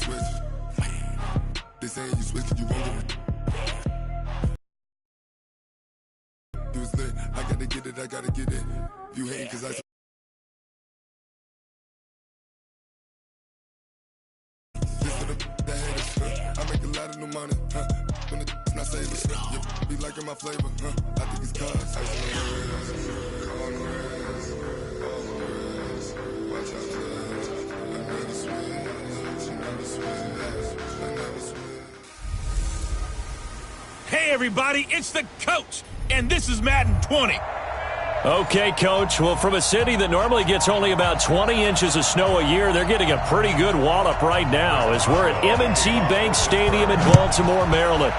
switch. They saying you switch, you won't get it. You was lit, I gotta get it, I gotta get it. You hate cause I I make a lot of new money, when it's not saving, you be liking my flavor, I think it's cause ice on the wrist, watch out for I never switch, you never switch, I never switch. Hey everybody, it's the coach, and this is Madden 20. Okay, Coach. Well, from a city that normally gets only about 20 inches of snow a year, they're getting a pretty good wallop right now as we're at M&T Bank Stadium in Baltimore, Maryland.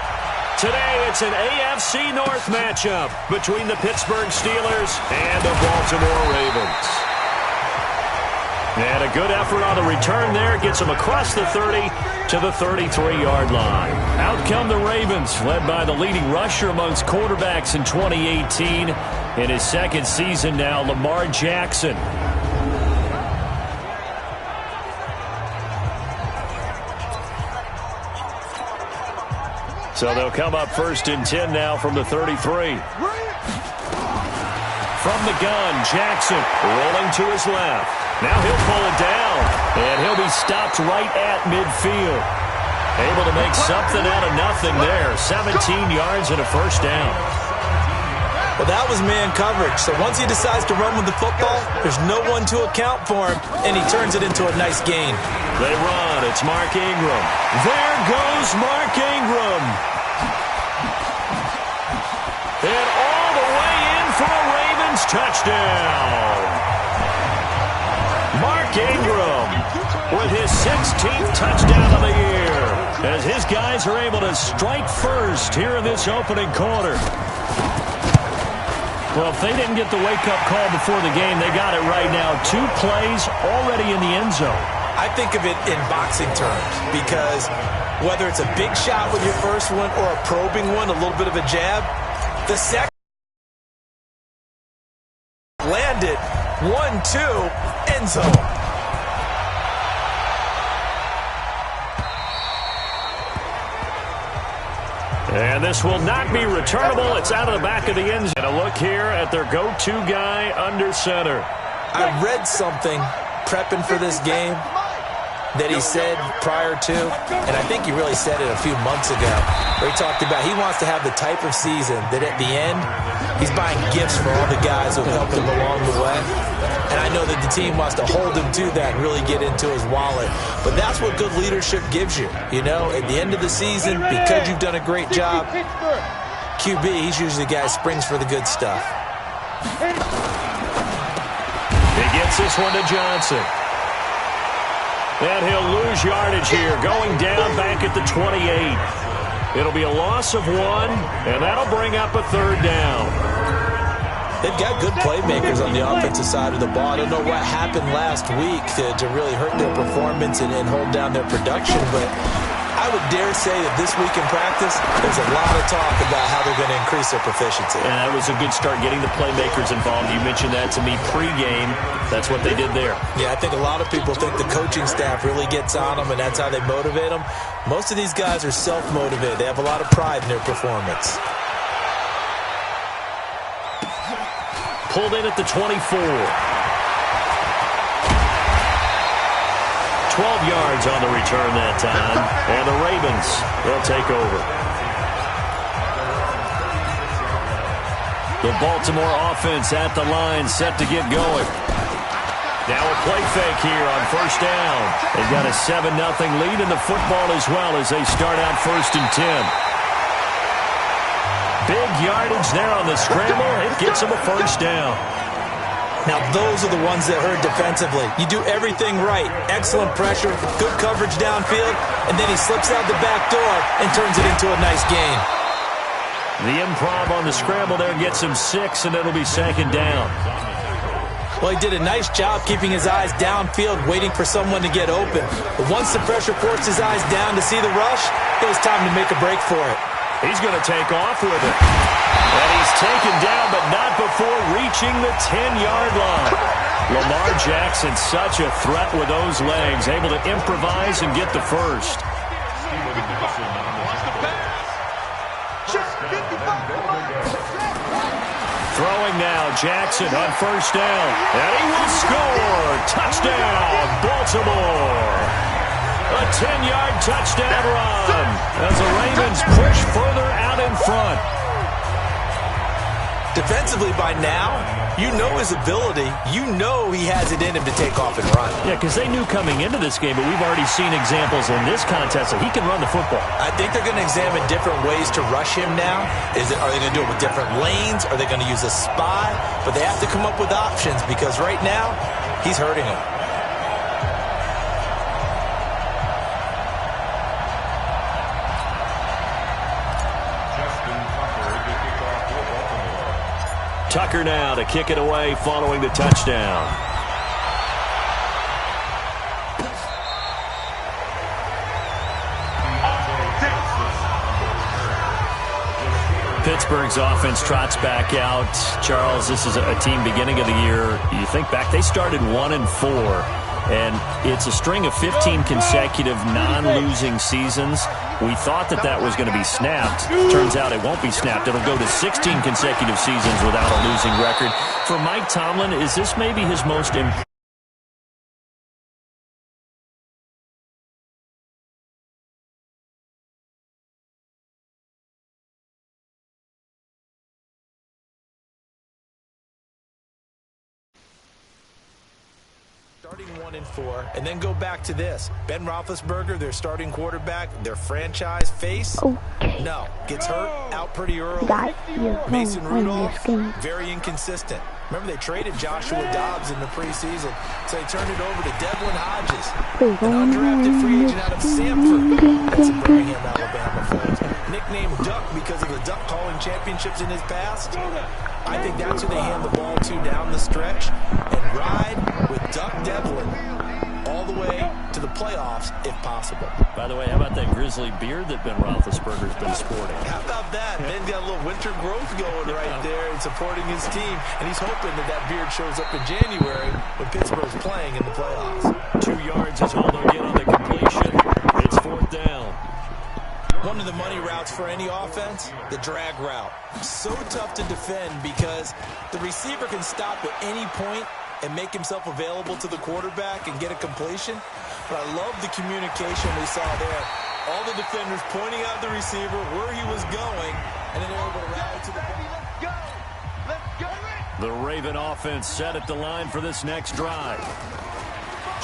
Today, it's an AFC North matchup between the Pittsburgh Steelers and the Baltimore Ravens. And a good effort on the return there gets them across the 30 to the 33-yard line. Out come the Ravens, led by the leading rusher amongst quarterbacks in 2018. In his second season now, Lamar Jackson. So they'll come up first and 10 now from the 33. From the gun, Jackson rolling to his left. Now he'll pull it down, and he'll be stopped right at midfield. Able to make something out of nothing there. 17 yards and a first down. Well, that was man coverage. So once he decides to run with the football, there's no one to account for him, and he turns it into a nice gain. They run. It's Mark Ingram. There goes Mark Ingram. And all the way in for a Ravens touchdown. Mark Ingram with his 16th touchdown of the year as his guys are able to strike first here in this opening quarter. Well, if they didn't get the wake-up call before the game, they got it right now. 2 plays already in the end zone. I think of it in boxing terms because whether it's a big shot with your first one or a probing one, a little bit of a jab, the second landed 1-2 end zone. And this will not be returnable. It's out of the back of the end zone. And a look here at their go-to guy under center. I read something prepping for this game that he said prior to, and I think he really said it a few months ago, where he talked about he wants to have the type of season that at the end, he's buying gifts for all the guys who have helped him along the way. And I know that the team wants to hold him to that and really get into his wallet. But that's what good leadership gives you. You know, at the end of the season, because you've done a great job, QB, he's usually the guy who springs for the good stuff. He gets this one to Johnson. And he'll lose yardage here, going down back at the 28. It'll be a loss of 1, and that'll bring up a third down. They've got good playmakers on the offensive side of the ball. I don't know what happened last week to really hurt their performance and hold down their production, but I would dare say that this week in practice, there's a lot of talk about how they're going to increase their proficiency. And that was a good start, getting the playmakers involved. You mentioned that to me pregame. That's what they did there. Yeah, I think a lot of people think the coaching staff really gets on them, and that's how they motivate them. Most of these guys are self-motivated. They have a lot of pride in their performance. Pulled in at the 24. 12 yards on the return that time. And the Ravens, they'll take over. The Baltimore offense at the line, set to get going. Now a play fake here on first down. They've got a 7-0 lead in the football as well as they start out first and 10. Big yardage there on the scramble. It gets them a first down. Now, those are the ones that hurt defensively. You do everything right. Excellent pressure, good coverage downfield, and then he slips out the back door and turns it into a nice gain. The improv on the scramble there gets him 6, and it'll be second down. Well, he did a nice job keeping his eyes downfield, waiting for someone to get open. But once the pressure forced his eyes down to see the rush, it was time to make a break for it. He's going to take off with it. And he's taken down, but not before reaching the 10-yard line. Lamar Jackson, such a threat with those legs, able to improvise and get the first. Throwing now, Jackson on first down, and he will score. Touchdown, Baltimore. A 10-yard touchdown run as the Ravens push further out in front. Defensively by now, you know his ability. You know he has it in him to take off and run. Yeah, because they knew coming into this game, but we've already seen examples in this contest that he can run the football. I think they're going to examine different ways to rush him now. Are they going to do it with different lanes? Are they going to use a spy? But they have to come up with options because right now, he's hurting him. Tucker now to kick it away following the touchdown. Pittsburgh's offense trots back out. Charles, this is a team beginning of the year. You think back, they started 1-4. And it's a string of 15 consecutive non-losing seasons. We thought that was going to be snapped. Turns out it won't be snapped. It'll go to 16 consecutive seasons without a losing record. For Mike Tomlin, is this maybe his most important? Starting 1-4, and then go back to this. Ben Roethlisberger, their starting quarterback, their franchise face. Okay. No, gets hurt, out pretty early. Mason Rudolph, very inconsistent. Remember, they traded Joshua Dobbs in the preseason, so they turned it over to Devlin Hodges, an undrafted free agent out of Sanford. That's in Birmingham, Alabama, folks. Nicknamed Duck because of the duck calling championships in his past. I think that's who they hand the ball to down the stretch and ride with Duck Devlin all the way to the playoffs if possible. By the way, how about that grizzly beard that Ben Roethlisberger's been sporting? How about that? Ben's got a little winter growth going right there and supporting his team, and he's hoping that beard shows up in January when Pittsburgh's playing in the playoffs. 2 yards is all they'll get on the completion. It's fourth down. One of the money routes for any offense, the drag route. So tough to defend because the receiver can stop at any point and make himself available to the quarterback and get a completion. But I love the communication we saw there. All the defenders pointing out the receiver, where he was going, and then they're able to rally to the ball. Let's go! The Raven offense set at the line for this next drive.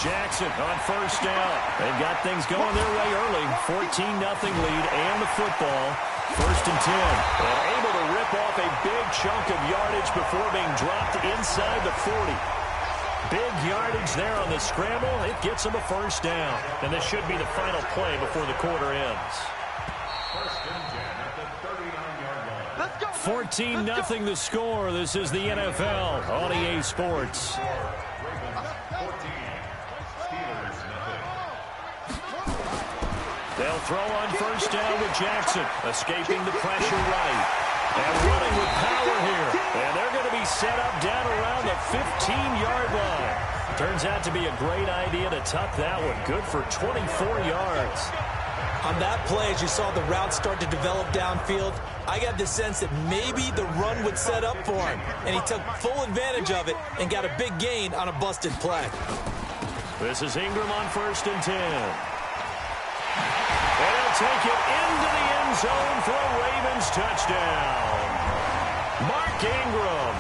Jackson on first down. They've got things going their way early. 14-0 lead and the football. First and 10. And able to rip off a big chunk of yardage before being dropped inside the 40. Big yardage there on the scramble. It gets them a first down. And this should be the final play before the quarter ends. 14-0 the score. This is the NFL on EA Sports. They'll throw on first down with Jackson, escaping the pressure right. And running with power here. And they're going to be set up down around the 15-yard line. Turns out to be a great idea to tuck that one. Good for 24 yards. On that play, as you saw the route start to develop downfield, I got the sense that maybe the run would set up for him. And he took full advantage of it and got a big gain on a busted play. This is Ingram on first and 10. And he'll take it into the end zone for a Ravens touchdown. Mark Ingram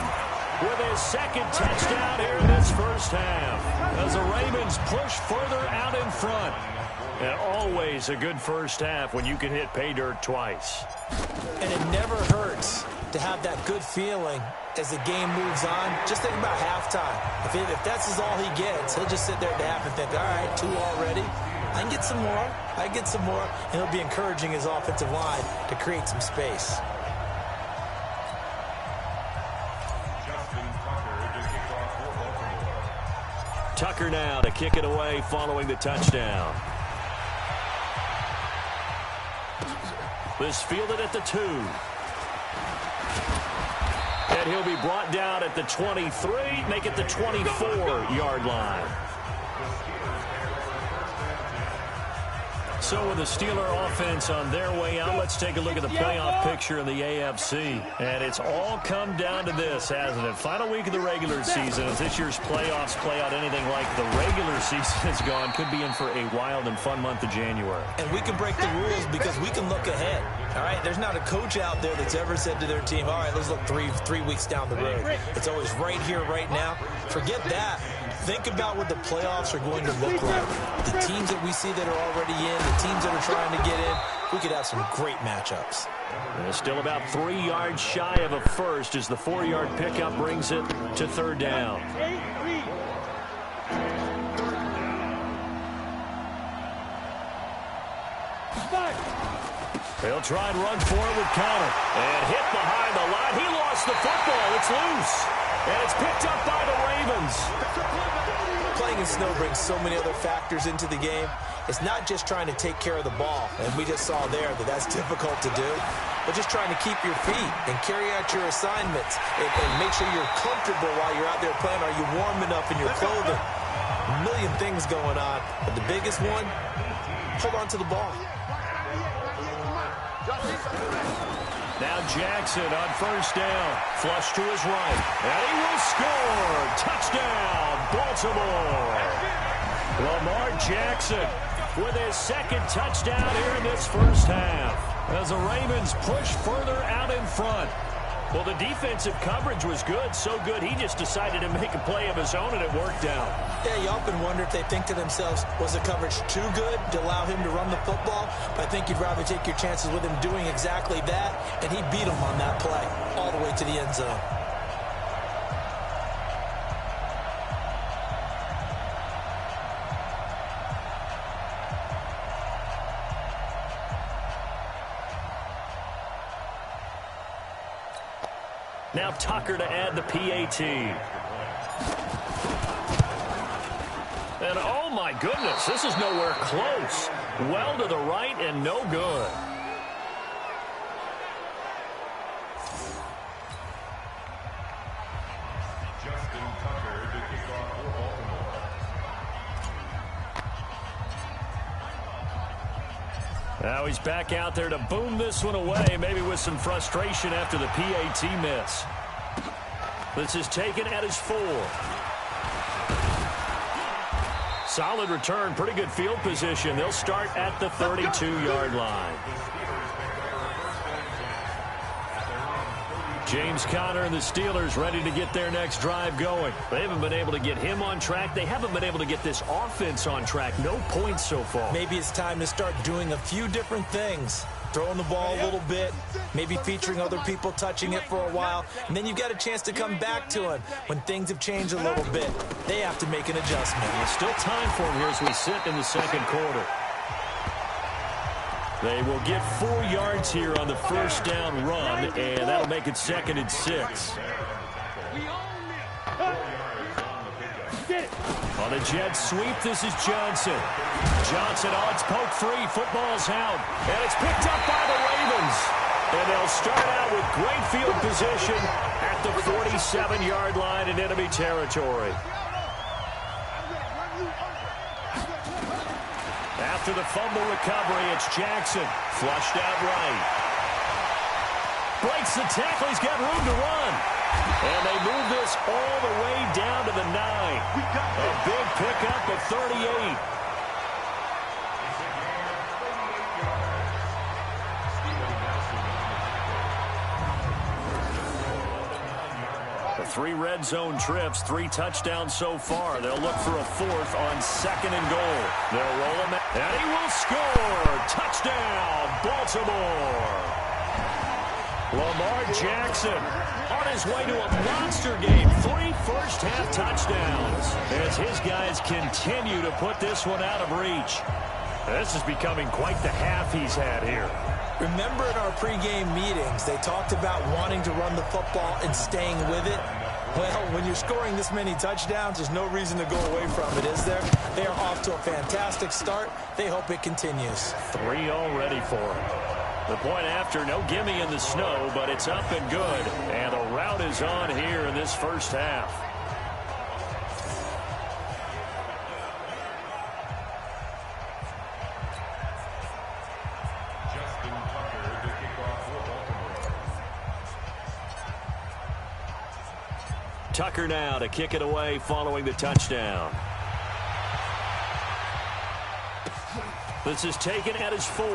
with his second touchdown here in this first half as the Ravens push further out in front. And always a good first half when you can hit pay dirt twice. And it never hurts to have that good feeling as the game moves on. Just think about halftime. If that's all he gets, he'll just sit there at the half and think, all right, 2 already. I can get some more. I can get some more. And he'll be encouraging his offensive line to create some space. Tucker now to kick it away following the touchdown. This fielded at the 2. And And he'll be brought down at the 23, make it the 24-yard line. So with the Steeler offense on their way out, let's take a look at the playoff picture in the AFC. And it's all come down to this, hasn't it? Final week of the regular season. If this year's playoffs play out anything like the regular season has gone, could be in for a wild and fun month of January. And we can break the rules because we can look ahead. All right, there's not a coach out there that's ever said to their team, all right, let's look three weeks down the road. It's always right here, right now. Forget that. Think about what the playoffs are going to look like. The teams that we see that are already in, the teams that are trying to get in, we could have some great matchups. Still about 3 yards shy of a first as the 4-yard pickup brings it to third down. He'll try and run for it with Conner. And hit behind the line. He lost the football. It's loose. And it's picked up by the Ravens. Playing in snow brings so many other factors into the game. It's not just trying to take care of the ball, and we just saw there that that's difficult to do, but just trying to keep your feet and carry out your assignments and make sure you're comfortable while you're out there playing. Are you warm enough in your clothing? A million things going on, but the biggest one, hold on to the ball. Now Jackson on first down. Flush to his right. And he will score. Touchdown, Baltimore. Lamar Jackson with his second touchdown here in this first half. As the Ravens push further out in front. Well, the defensive coverage was good. So good, he just decided to make a play of his own, and it worked out. Yeah, you often wonder if they think to themselves, was the coverage too good to allow him to run the football? But I think you'd rather take your chances with him doing exactly that, and he beat him on that play all the way to the end zone. Now Tucker to add the PAT. And oh my goodness, this is nowhere close. Well to the right and no good. Now he's back out there to boom this one away, maybe with some frustration after the PAT miss. This is taken at his 4. Solid return, pretty good field position. They'll start at the 32-yard line. James Conner and the Steelers ready to get their next drive going. They haven't been able to get him on track. They haven't been able to get this offense on track. No points so far. Maybe it's time to start doing a few different things. Throwing the ball a little bit, maybe featuring other people touching it for a while, and then you've got a chance to come back to him when things have changed a little bit. They have to make an adjustment. There's still time for him here as we sit in the second quarter. They will get 4 yards here on the first down run, and that'll make it 2nd and 6. On the jet sweep, this is Johnson. Johnson, it's poke free. Football's out. And it's picked up by the Ravens. And they'll start out with great field position at the 47-yard line in enemy territory. After the fumble recovery, it's Jackson. Flushed out right. Breaks the tackle. He's got room to run. And they move this all the way down to the 9. A big pickup at 38. The 3 red zone trips, 3 touchdowns so far. They'll look for a 4th on 2nd and goal. They'll roll him, and he will score. Touchdown, Baltimore. Lamar Jackson on his way to a monster game. 3 first-half touchdowns as his guys continue to put this one out of reach. This is becoming quite the half he's had here. Remember in our pregame meetings, they talked about wanting to run the football and staying with it? Well, when you're scoring this many touchdowns, there's no reason to go away from it, is there? They are off to a fantastic start. They hope it continues. 3 already for them. The point after, no gimme in the snow, but it's up and good. And the rout is on here in this first half. Tucker now to kick it away following the touchdown. This is taken at his 4.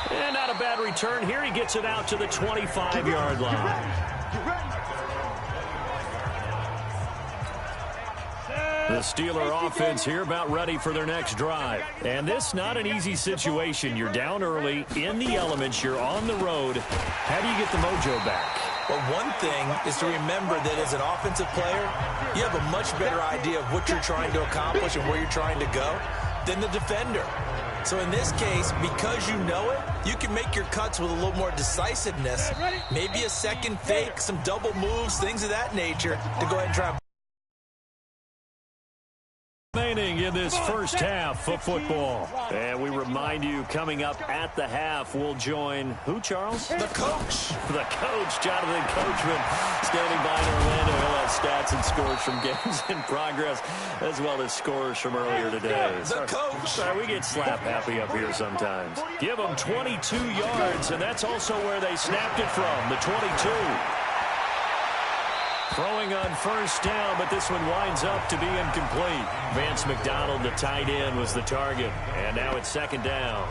And not a bad return here. He gets it out to the 25-yard line. The Steeler offense here about ready for their next drive. And this not an easy situation. You're down early, in the elements, you're on the road. How do you get the mojo back? Well, one thing is to remember that as an offensive player, you have a much better idea of what you're trying to accomplish and where you're trying to go than the defender. So in this case, because you know it, you can make your cuts with a little more decisiveness, maybe a second fake, some double moves, things of that nature to go ahead and try. Remaining in this first half of football. And we remind you, coming up at the half, we'll join who, Charles? The coach. The coach, Jonathan Coachman, standing by in Orlando. He'll have stats and scores from games in progress, as well as scores from earlier today. The coach. Sorry, we get slap happy up here sometimes. Give them 22 yards, and that's also where they snapped it from, the 22. Throwing on first down, but this one winds up to be incomplete. Vance McDonald, the tight end, was the target. And now it's second down.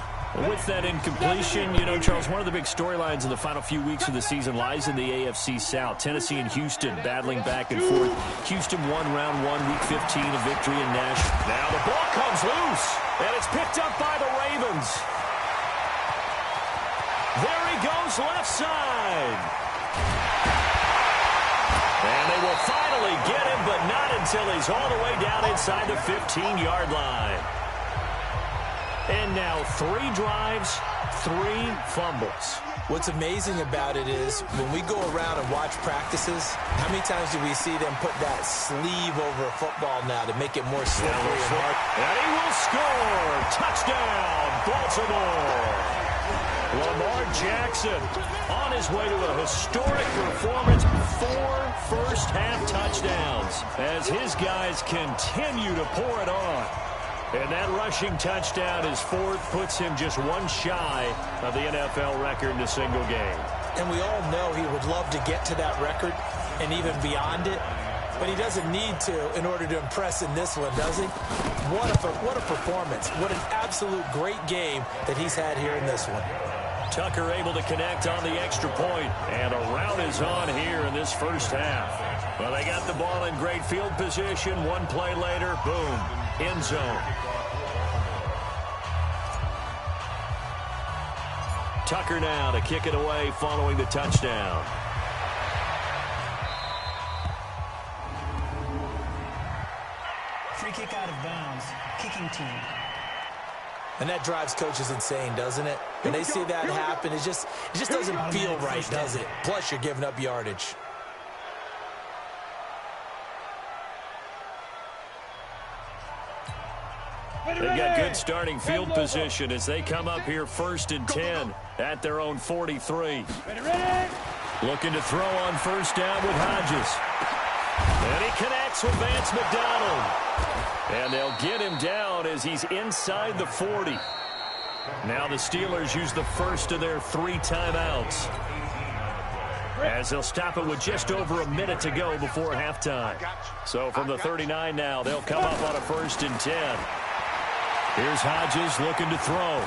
With that incompletion, you know, Charles, one of the big storylines in the final few weeks of the season lies in the AFC South. Tennessee and Houston battling back and forth. Houston won round 1, week 15, a victory in Nashville. Now the ball comes loose, and it's picked up by the Ravens. There he goes, left side. And they will finally get him, but not until he's all the way down inside the 15-yard line. And now 3 drives, 3 fumbles. What's amazing about it is when we go around and watch practices, how many times do we see them put that sleeve over a football now to make it more slippery and hard? And he will score. Touchdown, Baltimore. Lamar Jackson on his way to a historic performance, 4 first-half touchdowns as his guys continue to pour it on. And that rushing touchdown, his 4th, puts him just 1 shy of the NFL record in a single game. And we all know he would love to get to that record and even beyond it, but he doesn't need to in order to impress in this one, does he? What a performance. What an absolute great game that he's had here in this one. Tucker able to connect on the extra point, and a rout is on here in this first half. Well, they got the ball in great field position. 1 play later, boom, end zone. Tucker now to kick it away following the touchdown. Free kick out of bounds, kicking team. And that drives coaches insane, doesn't it? When they see that happen, it just doesn't feel right, does it? Plus, you're giving up yardage. They've got good starting field position as they come up here 1st and 10 at their own 43. Looking to throw on first down with Hodges. And he connects with Vance McDonald. And they'll get him down as he's inside the 40. Now the Steelers use the first of their 3 timeouts, as they'll stop it with just over a minute to go before halftime. So from the 39 now, they'll come up on a 1st and 10. Here's Hodges looking to throw.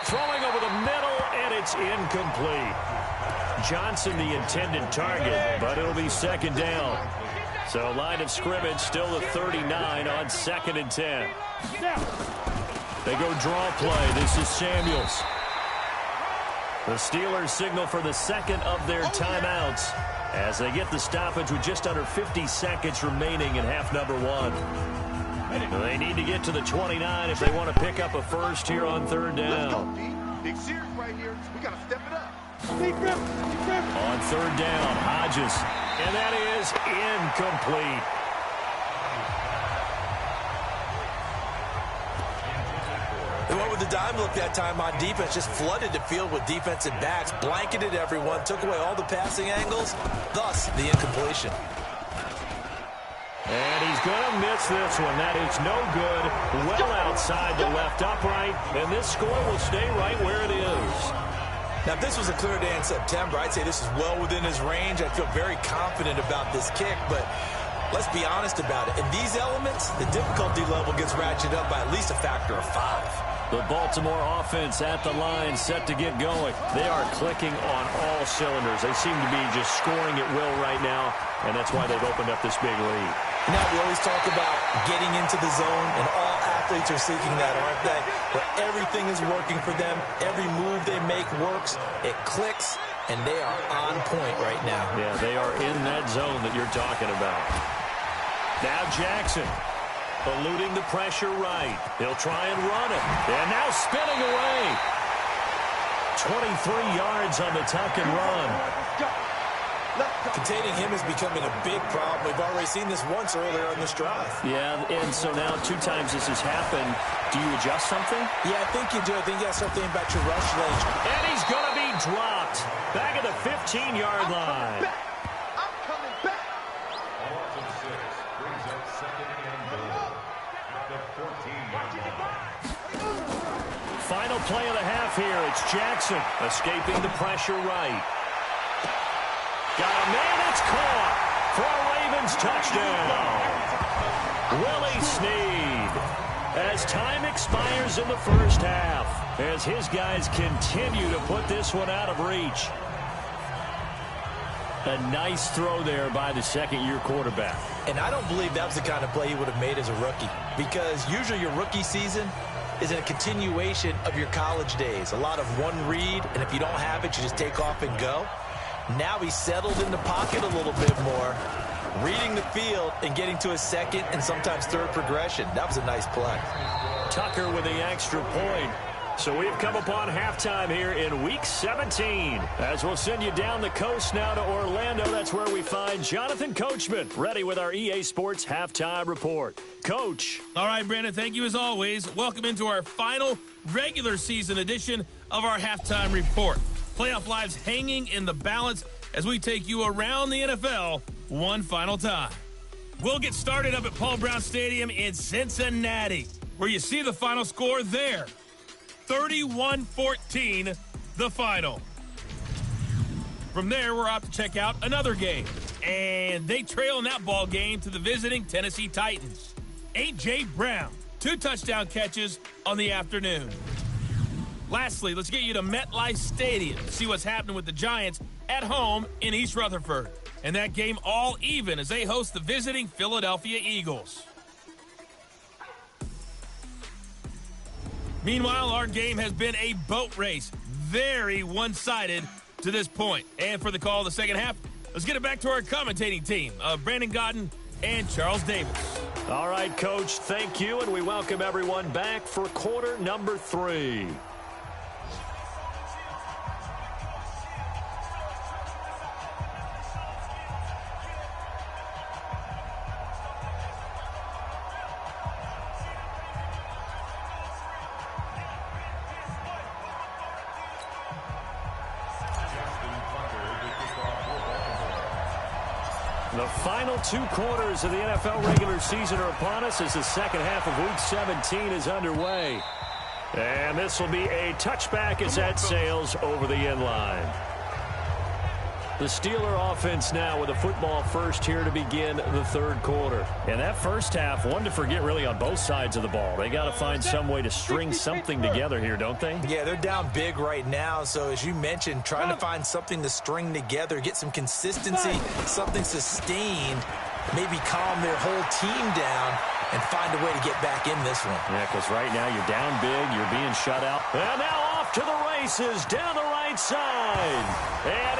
Throwing over the middle, and it's incomplete. Johnson the intended target, but it'll be second down. So line of scrimmage still the 39 on 2nd and 10. They go draw play. This is Samuels. The Steelers signal for the 2nd of their timeouts as they get the stoppage with just under 50 seconds remaining in half number 1. They need to get to the 29 if they want to pick up a first here on 3rd down. Big series right here. We got to step it up. On 3rd down, Hodges, and that is incomplete. went with the dime look that time on defense, just flooded the field with defensive backs, blanketed everyone, took away all the passing angles, thus the incompletion. And he's going to miss this one. That is no good. Well outside the left upright, and this score will stay right where it is. Now, if this was a clear day in September, I'd say this is well within his range. I feel very confident about this kick, but let's be honest about it. In these elements, the difficulty level gets ratcheted up by at least a factor of 5. The Baltimore offense at the line, set to get going. They are clicking on all cylinders. They seem to be just scoring at will right now, and that's why they've opened up this big lead. Now, we always talk about getting into the zone, and all athletes are seeking that, aren't they? Where everything is working for them. Every move they make works. It clicks, and they are on point right now. Yeah, they are in that zone that you're talking about. Now Jackson, eluding the pressure right. He'll try and run it. And now spinning away. 23 yards on the tuck and run. Containing him is becoming a big problem. We've already seen this once earlier on this drive. Yeah, and so now 2 times this has happened. Do you adjust something? Yeah, I think you do. I think you got to start thinking about your rush lanes. And he's going to be dropped. Back at the 15-yard line. I'm coming back. Final play of the half here. It's Jackson escaping the pressure right. Got a man, it's caught for a Ravens touchdown. Willie Snead. As time expires in the first half, as his guys continue to put this one out of reach. A nice throw there by the second-year quarterback. And I don't believe that was the kind of play he would have made as a rookie, because usually your rookie season is a continuation of your college days. A lot of one read, and if you don't have it, you just take off and go. Now he's settled in the pocket a little bit more, reading the field and getting to a second and sometimes third progression. That was a nice play. Tucker with the extra point. So we've come upon halftime here in Week 17. As we'll send you down the coast now to Orlando. That's where we find Jonathan Coachman, ready with our EA Sports Halftime Report. Coach. All right, Brandon, thank you as always. Welcome into our final regular season edition of our Halftime Report. Playoff lives hanging in the balance as we take you around the NFL one final time. We'll get started up at Paul Brown Stadium in Cincinnati, where you see the final score there. 31-14, the final. From there, we're off to check out another game. And they trail in that ball game to the visiting Tennessee Titans. A.J. Brown, 2 touchdown catches on the afternoon. Lastly, let's get you to MetLife Stadium to see what's happening with the Giants at home in East Rutherford. And that game all even as they host the visiting Philadelphia Eagles. Meanwhile, our game has been a boat race. Very one-sided to this point. And for the call of the second half, let's get it back to our commentating team of Brandon Godden and Charles Davis. All right, Coach, thank you, and we welcome everyone back for quarter number 3. The final 2 quarters of the NFL regular season are upon us as the second half of Week 17 is underway. And this will be a touchback as that sails over the end line. The Steeler offense now with a football first here to begin the third quarter. And that first half, one to forget really on both sides of the ball. They got to find some way to string something together here, don't they? Yeah, they're down big right now. So as you mentioned, trying to find something to string together, get some consistency, something sustained, maybe calm their whole team down and find a way to get back in this one. Yeah, because right now you're down big, you're being shut out. And now off to the races, down the right side, and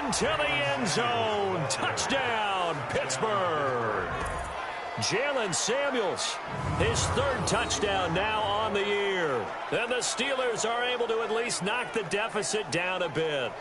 into the end zone. Touchdown, Pittsburgh. Jalen Samuels, his 3rd touchdown now on the year. And the Steelers are able to at least knock the deficit down a bit.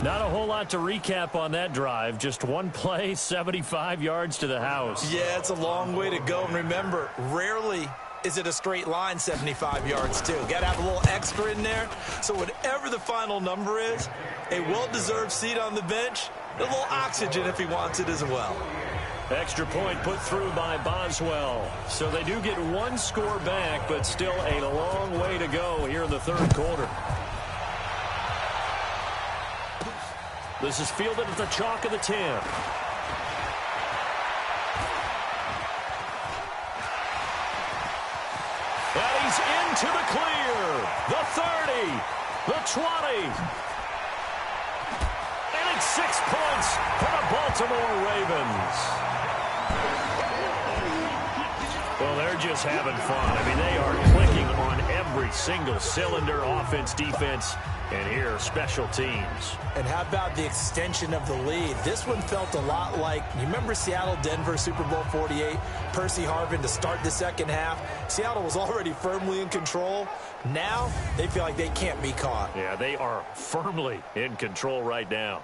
Not a whole lot to recap on that drive. Just one play, 75 yards to the house. Yeah, it's a long way to go. And remember, rarely is it a straight line 75 yards, too? Got to have a little extra in there. So whatever the final number is, a well-deserved seat on the bench, a little oxygen if he wants it as well. Extra point put through by Boswell. So they do get one score back, but still a long way to go here in the third quarter. This is fielded at the chalk of the 10. And he's into the clear. The 30. The 20. And it's 6 points for the Baltimore Ravens. Well, they're just having fun. I mean, they are clicking on every single cylinder, offense, defense, and here, special teams. And how about the extension of the lead? This one felt a lot like, you remember Seattle-Denver, Super Bowl 48, Percy Harvin to start the second half. Seattle was already firmly in control. Now, they feel like they can't be caught. Yeah, they are firmly in control right now.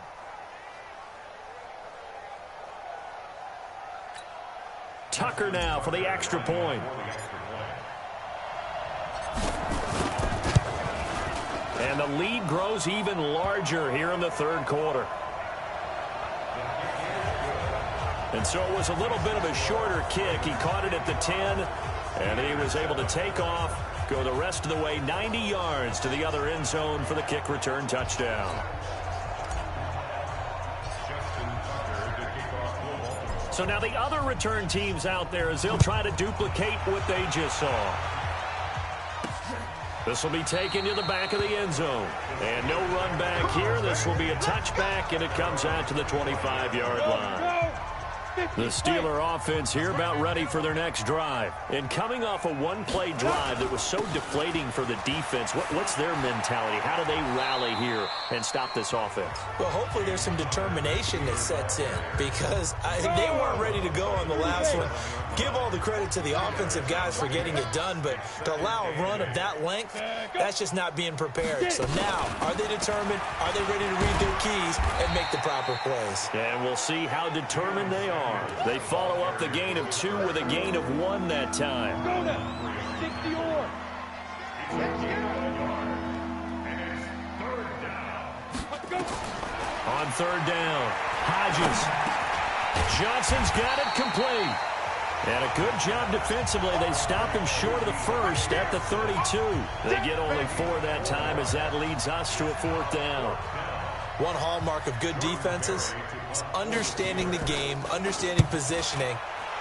Tucker now for the extra point. And the lead grows even larger here in the third quarter. And so it was a little bit of a shorter kick. He caught it at the 10, and he was able to take off, go the rest of the way 90 yards to the other end zone for the kick return touchdown. So now the other return teams out there as they'll try to duplicate what they just saw. This will be taken to the back of the end zone. And no run back here. This will be a touchback, and it comes out to the 25-yard line. The Steeler offense here about ready for their next drive. And coming off a one-play drive that was so deflating for the defense, what's their mentality? How do they rally here and stop this offense? Well, hopefully there's some determination that sets in because they weren't ready to go on the last one. Give all the credit to the offensive guys for getting it done, but to allow a run of that length, that's just not being prepared. So now, are they determined? Are they ready to read their keys and make the proper plays? And we'll see how determined they are. They follow up the gain of 2 with a gain of 1 that time. Go now. 60-yard. On third down, Hodges. Johnson's got it complete. And a good job defensively. They stop him short of the first at the 32. They get only 4 that time as that leads us to a fourth down. One hallmark of good defenses is understanding the game, understanding positioning,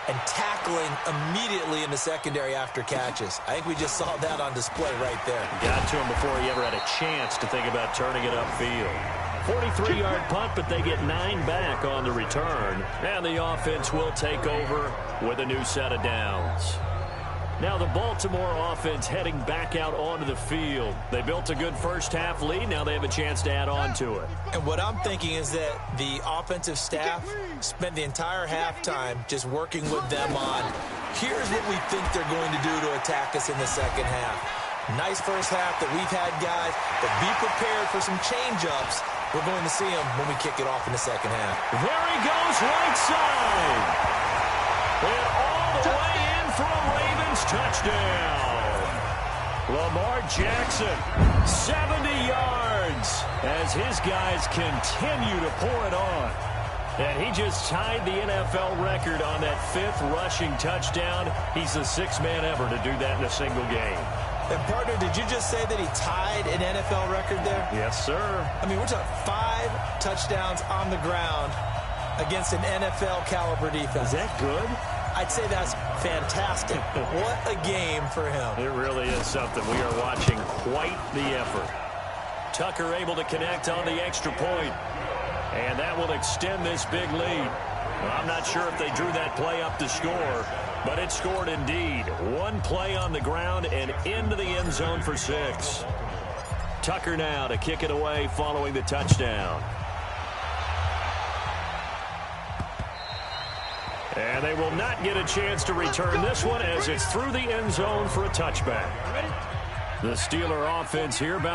and tackling immediately in the secondary after catches. I think we just saw that on display right there. Got to him before he ever had a chance to think about turning it upfield. 43-yard punt, but they get 9 back on the return. And the offense will take over with a new set of downs. Now the Baltimore offense heading back out onto the field. They built a good first-half lead. Now they have a chance to add on to it. And what I'm thinking is that the offensive staff spent the entire halftime just working with them on, here's what we think they're going to do to attack us in the second half. Nice first half that we've had, guys, but be prepared for some change-ups. We're going to see them when we kick it off in the second half. There he goes, right side. And all the way in for a Ravens touchdown. Lamar Jackson, 70 yards as his guys continue to pour it on. And he just tied the NFL record on that 5th rushing touchdown. He's the 6th man ever to do that in a single game. And, partner, did you just say that he tied an NFL record there? Yes, sir. I mean, we're talking 5 touchdowns on the ground against an NFL-caliber defense. Is that good? I'd say that's fantastic. What a game for him. It really is something. We are watching quite the effort. Tucker able to connect on the extra point. And that will extend this big lead. Well, I'm not sure if they drew that play up to score, but it scored indeed. 1 play on the ground and into the end zone for 6. Tucker now to kick it away following the touchdown. And they will not get a chance to return this one as it's through the end zone for a touchback. The Steeler offense here.